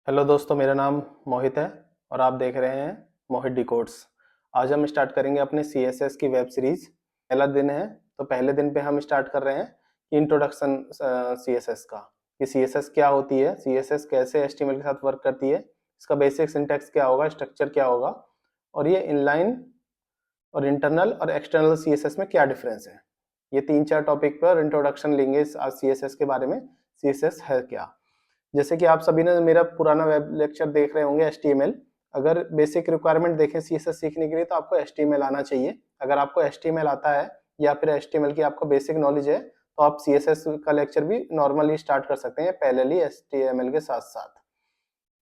Hello दोस्तों, मेरा नाम मोहित है और आप देख रहे हैं मोहित डिकोड्स। आज हम स्टार्ट करेंगे अपने सीएसएस की वेब सीरीज। पहला दिन है तो पहले दिन पे हम स्टार्ट कर रहे हैं इंट्रोडक्शन सीएसएस का, कि सीएसएस क्या होती है, सीएसएस कैसे एचटीएमएल के साथ वर्क करती है, इसका बेसिक सिंटैक्स क्या होगा, स्ट्रक्चर क्या होगा और ये इनलाइन और इंटरनल और एक्सटर्नल सीएसएस में क्या डिफरेंस है। ये 3-4 टॉपिक पर इंट्रोडक्शन लेंगे आज सीएसएस के बारे में। सीएसएस है क्या, जैसे कि आप सभी ने मेरा पुराना वेब लेक्चर देख रहे होंगे एचटीएमएल। अगर बेसिक रिक्वायरमेंट देखें सीएसएस सीखने के लिए तो आपको एचटीएमएल आना चाहिए। अगर आपको एचटीएमएल आता है या फिर एचटीएमएल की आपको बेसिक नॉलेज है तो आप सीएसएस का लेक्चर भी नॉर्मली स्टार्ट कर सकते हैं पैरेलली एचटीएमएल के साथ साथ।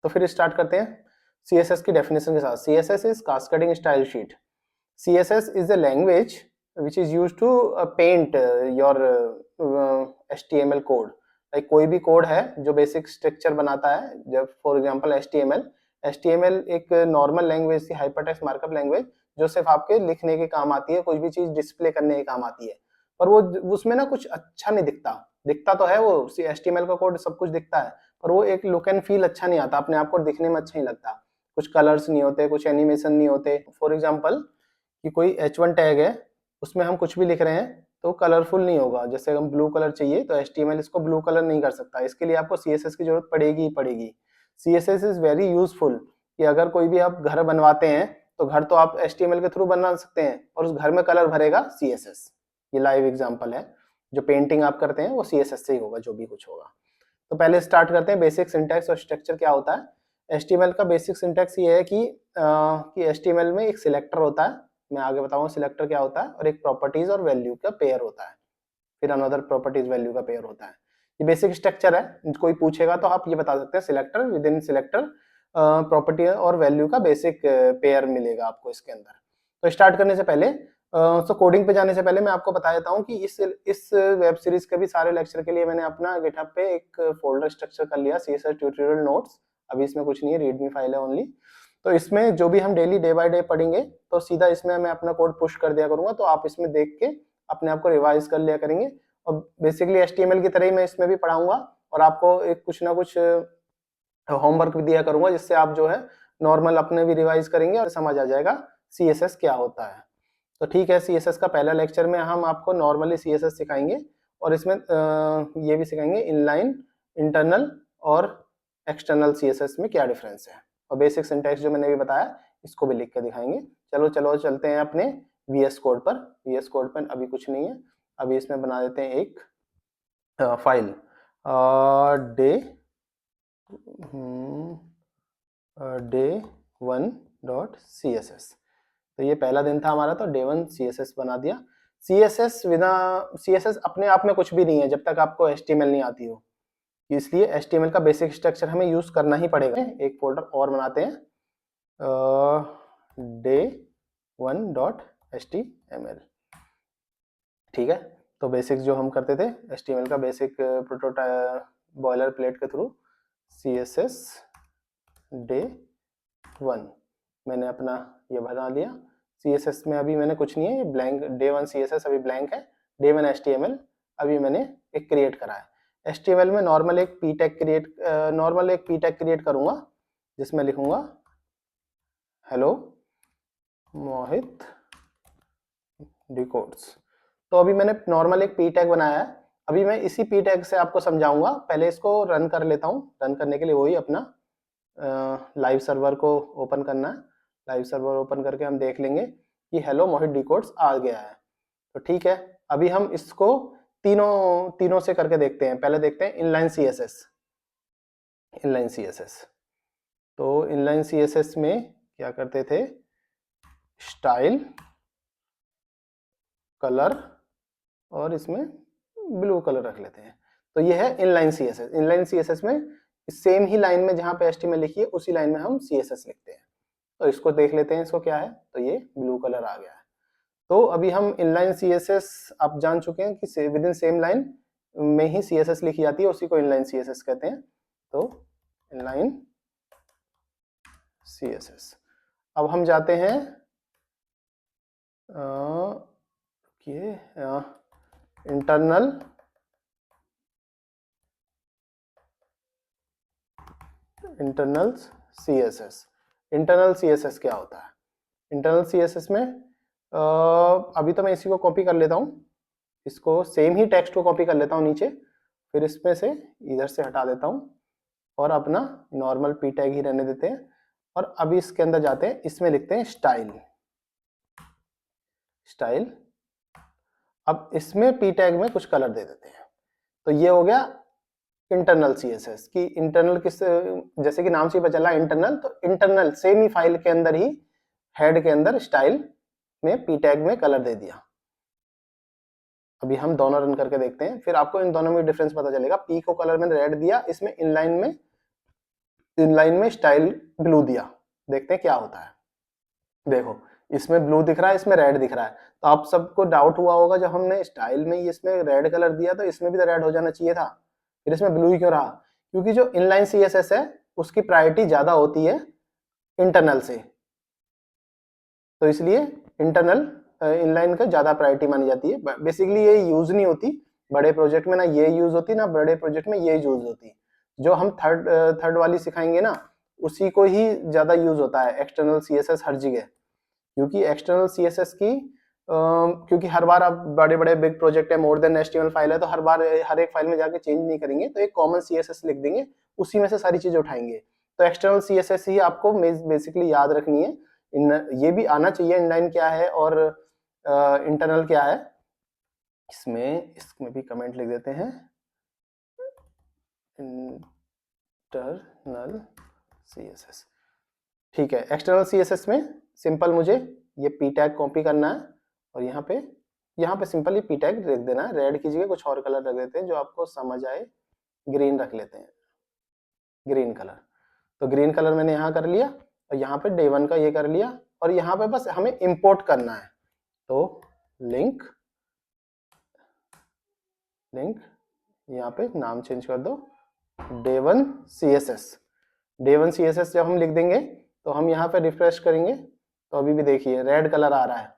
तो फिर स्टार्ट करते हैं सीएसएस की डेफिनेशन के साथ। CSS is cascading style sheet. CSS is a language which is used to paint your HTML code. Like कोई भी कोड है जो बेसिक स्ट्रक्चर बनाता है, जब फॉर एग्जांपल HTML एक नॉर्मल लैंग्वेज थी, हाइपरटेक्स्ट मार्कअप लैंग्वेज, जो सिर्फ आपके लिखने के काम आती है, कोई भी चीज डिस्प्ले करने के काम आती है। पर वो उसमें ना कुछ अच्छा नहीं दिखता, दिखता तो है वो HTML का कोड सब कुछ दिखता है, पर वो एक लुक एंड फील अच्छा नहीं आता, अपने आप को दिखने में अच्छा नहीं लगता। कुछ कलर्स नहीं होते, कुछ एनिमेशन नहीं होते। फॉर एग्जांपल कि कोई H1 टैग है, उसमें हम कुछ भी लिख रहे हैं तो कलरफुल नहीं होगा। जैसे हम ब्लू कलर चाहिए तो HTML इसको ब्लू कलर नहीं कर सकता, इसके लिए आपको CSS की जरूरत पड़ेगी ही पड़ेगी। CSS इज वेरी यूजफुल कि अगर कोई भी आप घर बनवाते हैं तो घर तो आप HTML के थ्रू बना सकते हैं और उस घर में कलर भरेगा CSS। ये लाइव एग्जांपल है, जो पेंटिंग आप करते हैं वो CSS से ही होगा, जो भी कुछ होगा। तो पहले स्टार्ट करते हैं बेसिक सिंटैक्स और स्ट्रक्चर क्या होता है। HTML का बेसिक सिंटैक्स ये है कि HTML में एक सिलेक्टर होता है, मैं आगे बताऊंगा सिलेक्टर क्या होता है, और एक प्रॉपर्टीज और वैल्यू का पेयर होता है, फिर अनदर प्रॉपर्टीज वैल्यू का पेयर होता है। ये बेसिक स्ट्रक्चर है, कोई पूछेगा तो आप ये बता सकते हैं selector, with in selector property और वैल्यू का बेसिक पेयर मिलेगा आपको इसके अंदर। तो स्टार्ट करने से पहले तो कोडिंग पे जाने से पहले मैं आपको बता देता हूँ कि इस वेब सीरीज के भी सारे लेक्चर के लिए मैंने अपना गिटहब पे एक फोल्डर स्ट्रक्चर कर लिया, CSS ट्यूटोरियल नोट्स। अभी इसमें कुछ नहीं है, रीडमी फाइल है ओनली। तो इसमें जो भी हम डेली डे बाय डे पढ़ेंगे तो सीधा इसमें मैं अपना कोड पुश कर दिया करूंगा, तो आप इसमें देख के अपने आप को रिवाइज कर लिया करेंगे। और बेसिकली HTML की तरह ही मैं इसमें भी पढ़ाऊंगा और आपको एक कुछ ना कुछ होमवर्क भी दिया करूंगा, जिससे आप जो है नॉर्मल अपने भी रिवाइज करेंगे और समझ आ जाएगा CSS क्या होता है। तो ठीक है, CSS का पहला लेक्चर में हम आपको नॉर्मली CSS सिखाएंगे और इसमें ये भी सिखाएंगे इनलाइन, इंटरनल और एक्सटर्नल CSS में क्या डिफरेंस है, और बेसिक सिंटैक्स जो मैंने भी बताया इसको भी लिख के दिखाएंगे। चलो चलो चलते हैं अपने VS कोड पर। VS कोड पर अभी कुछ नहीं है, अभी इसमें बना देते हैं एक फाइल day1.css। तो ये पहला दिन था हमारा, तो day1 CSS बना दिया। CSS अपने आप में कुछ भी नहीं है जब तक आपको HTML नहीं आती हो, इसलिए HTML का बेसिक स्ट्रक्चर हमें यूज करना ही पड़ेगा। एक फोल्डर और बनाते हैं day1.html। ठीक है, तो बेसिक्स जो हम करते थे HTML का बेसिक प्रोटोटाइप बॉयलर प्लेट के थ्रू CSS day1 मैंने अपना ये बना लिया। CSS में अभी मैंने कुछ नहीं है, ये ब्लैंक day1 CSS अभी ब्लैंक है। day1 HTML अभी मैंने एक क्रिएट करा है। HTML में नॉर्मल एक p टैग क्रिएट करूंगा, जिसमें लिखूंगा हेलो मोहित डिकोड्स। तो अभी मैंने नॉर्मल एक p टैग बनाया है, अभी मैं इसी p टैग से आपको समझाऊंगा। पहले इसको रन कर लेता हूँ। रन करने के लिए वही अपना लाइव सर्वर को ओपन करना है। लाइव सर्वर ओपन करके हम देख लेंगे कि हेलो मोहित डिकोड्स आ गया है। तो ठीक है, अभी हम इसको तीनों से करके देखते हैं। पहले देखते हैं इनलाइन CSS। तो इनलाइन CSS में क्या करते थे, स्टाइल, कलर और इसमें ब्लू कलर रख लेते हैं। तो ये है इनलाइन CSS। इनलाइन CSS में सेम ही लाइन में जहां पे HTML लिखी है उसी लाइन में हम CSS लिखते हैं। तो इसको देख लेते हैं, इसको क्या है, तो ये ब्लू कलर आ गया है। तो अभी हम इनलाइन CSS आप जान चुके हैं कि विद इन सेम लाइन में ही CSS लिखी जाती है, उसी को इनलाइन CSS कहते हैं। तो इनलाइन CSS। अब हम जाते हैं इंटरनल CSS। इंटरनल CSS क्या होता है? इंटरनल CSS में अभी तो मैं इसी को कॉपी कर लेता हूँ, इसको सेम ही टेक्स्ट को कॉपी कर लेता हूँ नीचे, फिर इसमें से इधर से हटा देता हूँ और अपना नॉर्मल p टैग ही रहने देते हैं। और अभी इसके अंदर जाते हैं, इसमें लिखते हैं स्टाइल। स्टाइल, अब इसमें p टैग में कुछ कलर दे देते हैं। तो ये हो गया इंटरनल CSS की। इंटरनल किस, जैसे कि नाम से ही पता चला इंटरनल, तो इंटरनल सेम ही फाइल के अंदर ही हेड के अंदर स्टाइल में p टैग में कलर दे दिया। अभी हम दोनों रन करके देखते हैं, फिर आपको इन दोनों में डिफरेंस पता चलेगा। p को कलर मैंने रेड दिया, इसमें इनलाइन में स्टाइल ब्लू दिया। देखते हैं क्या होता है। देखो इसमें ब्लू दिख रहा है, इसमें रेड दिख रहा है। तो आप सबको डाउट हुआ होगा, जब हमने स्टाइल में ही इसमें रेड कलर दिया तो इसमें भी तो रेड हो जाना चाहिए था, फिर इसमें ब्लू ही क्यों रहा? क्योंकि जो इनलाइन CSS है उसकी प्रायोरिटी ज्यादा होती है इंटरनल से, तो इसलिए इंटरनल इनलाइन का ज्यादा प्रायोरिटी मानी जाती है। बेसिकली ये यूज नहीं होती बड़े प्रोजेक्ट में, ना ये यूज होती ना बड़े प्रोजेक्ट में ये यूज होती। जो हम थर्ड वाली सिखाएंगे ना, उसी को ही ज्यादा यूज होता है एक्सटर्नल CSS हर जगह। क्योंकि एक्सटर्नल CSS की क्योंकि हर बार आप बड़े बड़े बिग प्रोजेक्ट है, मोर देन HTML फाइल है, तो हर बार हर एक फाइल में जाके चेंज नहीं करेंगे, तो एक कॉमन CSS लिख देंगे, उसी में से सारी चीजें उठाएंगे। तो एक्सटर्नल CSS ही आपको बेसिकली याद रखनी है। ये भी आना चाहिए इनलाइन क्या है और इंटरनल क्या है। इसमें भी कमेंट लिख देते हैं, इंटरनल CSS। ठीक है, एक्सटर्नल CSS में सिंपल मुझे ये p टैग कॉपी करना है और यहाँ पे सिंपल ये p टैग रख देना है। रेड की जगह कुछ और कलर रख देते हैं जो आपको समझ आए। ग्रीन रख लेते हैं, ग्रीन कलर। तो ग्रीन कलर मैंने यहाँ कर लिया और यहाँ पे डे 1 का ये कर लिया, और यहाँ पे बस हमें इंपोर्ट करना है। तो लिंक यहाँ पे नाम चेंज कर दो, डे 1 CSS। डे 1 CSS जब हम लिख देंगे तो हम यहाँ पे रिफ्रेश करेंगे तो अभी भी देखिए रेड कलर आ रहा है,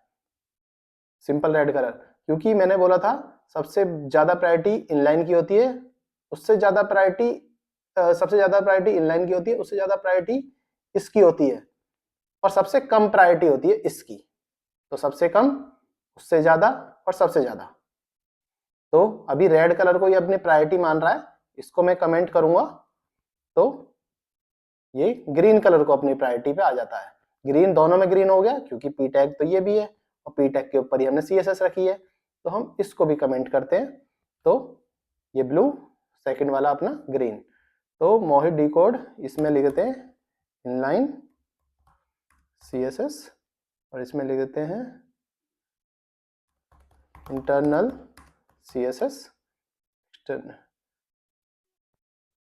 सिंपल रेड कलर। क्योंकि मैंने बोला था सबसे ज्यादा प्रायोरिटी इनलाइन की होती है, उससे ज्यादा प्रायोरिटी सबसे ज्यादा प्रायोरिटी इनलाइन की होती है, उससे ज्यादा प्रायोरिटी इसकी होती है, और सबसे कम प्रायोरिटी होती है इसकी। तो सबसे कम, उससे ज्यादा और सबसे ज्यादा। तो अभी रेड कलर को ये अपनी प्रायोरिटी मान रहा है, इसको मैं कमेंट करूंगा तो ये ग्रीन कलर को अपनी प्रायोरिटी पे आ जाता है। ग्रीन दोनों में ग्रीन हो गया क्योंकि p टैग तो ये भी है और p टैग के ऊपर ही हमने CSS रखी है। तो हम इसको भी कमेंट करते हैं, तो ये ब्लू, सेकंड वाला अपना ग्रीन। तो मोहित डिकोड इसमें लिख देते हैं इनलाइन CSS और इसमें लिख देते हैं इंटरनल CSS।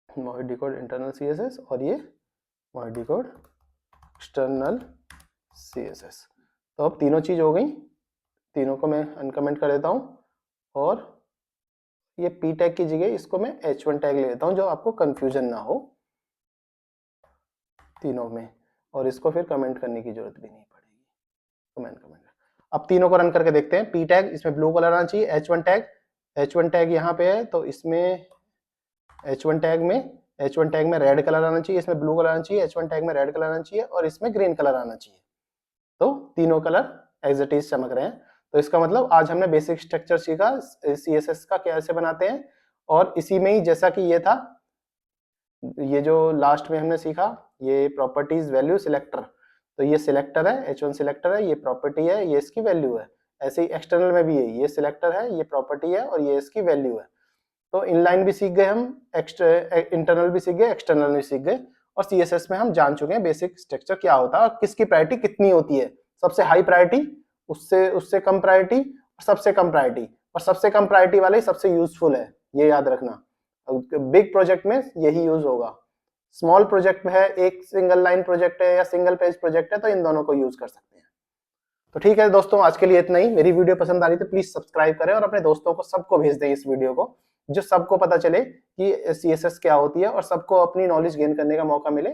मोहित डिकोड इंटरनल CSS और ये मोहित डिकोड एक्सटर्नल CSS। तो अब तीनों चीज हो गई, तीनों को मैं अनकमेंट कर देता हूं, और ये p टैग की जगह इसको मैं h1 टैग ले लेता हूं, जो आपको कंफ्यूजन ना हो तीनों में, और इसको फिर कमेंट करने की जरूरत भी नहीं पड़ेगी। कमेंट अब तीनों को रन करके देखते हैं। p टैग इसमें ब्लू कलर आना चाहिए, h1 टैग यहाँ पे है तो इसमें h1 टैग में रेड कलर आना चाहिए, इसमें ब्लू कलर आना चाहिए, h1 टैग में रेड कलर आना चाहिए और इसमें ग्रीन कलर आना चाहिए। तो तीनों कलर एज इट इज चमक रहे हैं। तो इसका मतलब आज हमने बेसिक स्ट्रक्चर सीखा CSS का कैसे बनाते हैं, और इसी में ही जैसा कि ये था, ये जो लास्ट में हमने सीखा ये प्रॉपर्टीज वैल्यू सिलेक्टर, तो ये सिलेक्टर है, h1 सिलेक्टर है, ये प्रॉपर्टी है, ये इसकी वैल्यू है। ऐसे ही एक्सटर्नल में भी ये सिलेक्टर है, ये प्रॉपर्टी है और ये इसकी वैल्यू है। तो इनलाइन भी सीख गए हम, इंटरनल भी सीख गए, एक्सटर्नल भी सीख गए, और CSS में हम जान चुके हैं बेसिक स्ट्रक्चर क्या होता है और किसकी प्रायोरिटी कितनी होती है। सबसे हाई प्रायोरिटी, उससे कम प्रायोरिटी, और सबसे कम प्रायोरिटी, और सबसे कम प्रायोरिटी वाले सबसे यूजफुल है, ये याद रखना। बिग प्रोजेक्ट में यही यूज होगा। स्मॉल प्रोजेक्ट में है, एक सिंगल लाइन प्रोजेक्ट है या सिंगल पेज प्रोजेक्ट है, तो इन दोनों को यूज कर सकते हैं। तो ठीक है दोस्तों, आज के लिए इतना ही। मेरी वीडियो पसंद आ रही तो प्लीज सब्सक्राइब करें और अपने दोस्तों को सबको भेज दें इस वीडियो को, जो सबको पता चले कि CSS क्या होती है और सबको अपनी नॉलेज गेन करने का मौका मिले।